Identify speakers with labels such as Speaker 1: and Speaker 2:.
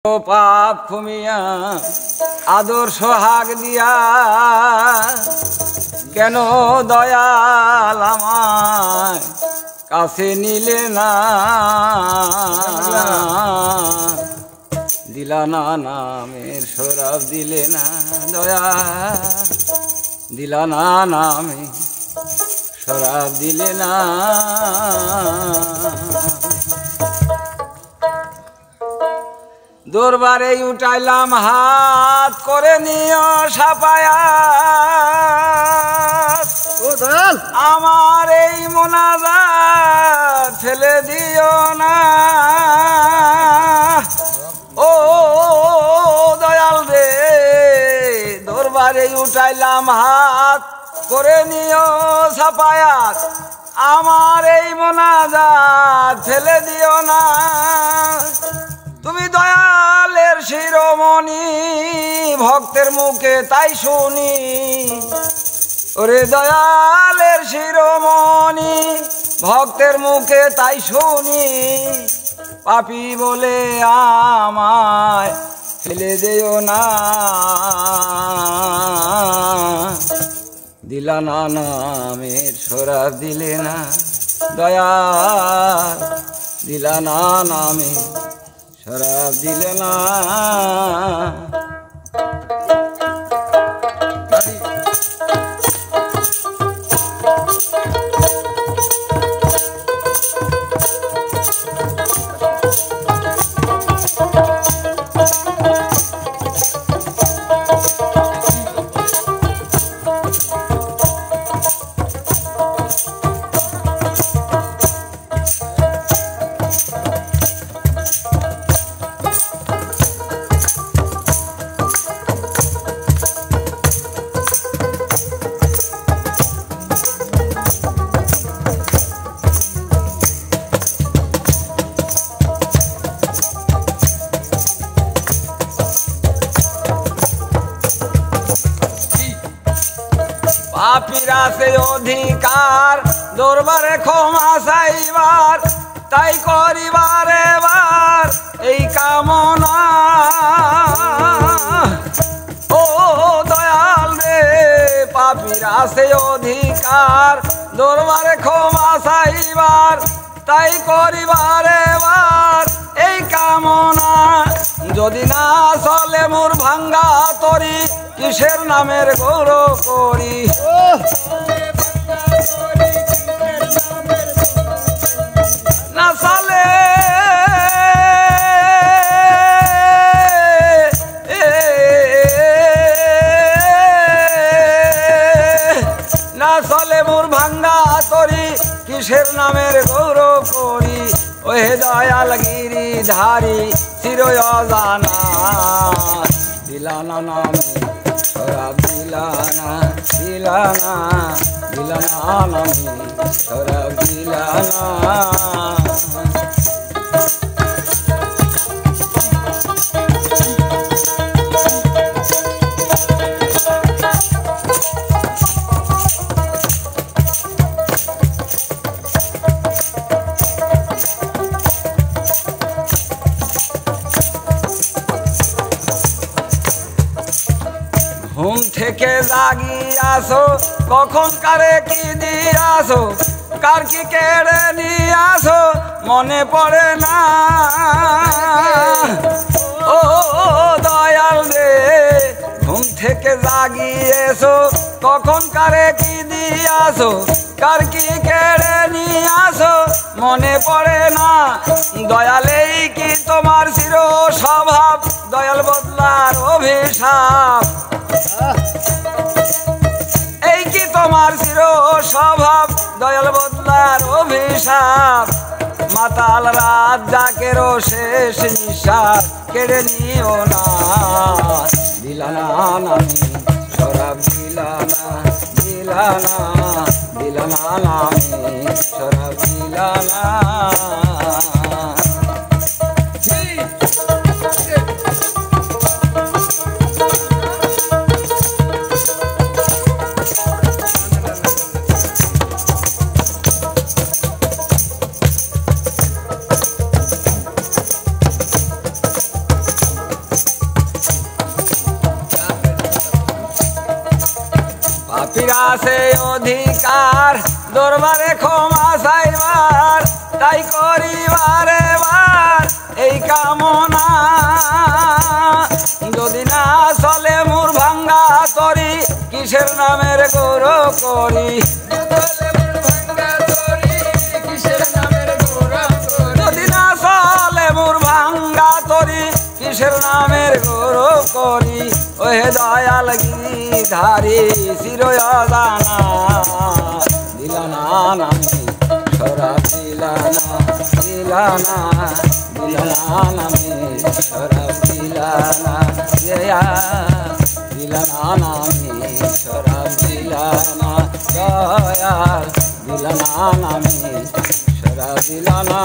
Speaker 1: পাপ কমিয়া আদর্শ হাক দিয়া কেন দয়াল আমায় কাছে নিলে না, দিলা না নামের শরাব দিলে না দয়া, দিলা না নামে শরাব দিলে না। দরবারে উঠাইলাম হাত করে নিও সাফায়াত, ও দয়াল আমার এই মোনাজাত ফেলে দিও না। ও দয়াল রে, দরবারে উঠাইলাম হাত করে নিও সাফায়াত, আমার এই মোনাজাত ফেলে দিও না। তুমি দয়ালের শিরোমণি, ভক্তের মুখে তাই শুনি। ওরে দয়ালের শিরোমণি, ভক্তের মুখে তাই শুনি। পাপী বলে আমায় ফেলে দিও না, দিলা না নামের শরাব দিলে না দয়াল, দিলা না নামে শরাব দিলে না। পাপীরা সে অধিকার দরবারে ক্ষমা চাইবার, তাই করিবার এবার এই কামনা। ও দয়াল রে, পাপীরা সে অধিকার দরবারে ক্ষমা চাইবার, তাই করিবার এবার এই কামনা। যদি না চলে মোর ভাঙ্গা তরি, কিসের নামের গৌরব করি। না চলে না চলে মোর ভাঙ্গা তরি, কিসের নামের গৌরব করি। ওহে দয়াল গিরিধারী চির অজানা, দিলা না নামে শরাব দিলা না, দিলা না, দিলা না নামে শরাব দিলা না। ঘুম থেকে জাগিয়াছো, কখন কারে কি দিয়াছো, কার কি কেড়ে নিয়াছো মনে পড়ে না। ও দয়াল রে, ঘুম থেকে জাগিয়েছো, কখন কারে কি দিয়াছো, কার কি কেড়ে নিয়াছো মনে পড়ে না। দয়ালেই কি তোমার চির স্বভাব, দয়াল বদলার অভিশাপ। এই কি তোমার চির স্বভাব, দয়াল বদলার অভিশাপ। মাতাল রাত জাকেরও শেষ নিঃশ্বাস কেড়ে নিও না, দিলা না নামে শরাব দিলা না, দিলা না, দিলা না নামে শরাব দিলা না। আছে অধিকার দরবারে ক্ষমা চাইবার, তাই করিবার এবার এই কামনা। যদি না চলে মোর ভাঙ্গা তরি, কিসের নামের গৌরব করি। যদি না চলে মোর ভাঙ্গা তরি, কিসের নামের গৌরব করি। ওহে দয়াল গিরিধারী চির অজানা, দিলানা নামে শরাব দিলানা, দিলানা দিলানা নামে শরাব দিলানা, দিলানা নামে শরাব দিলানা, দয়াল দিলানা নামে শরাব দিলানা।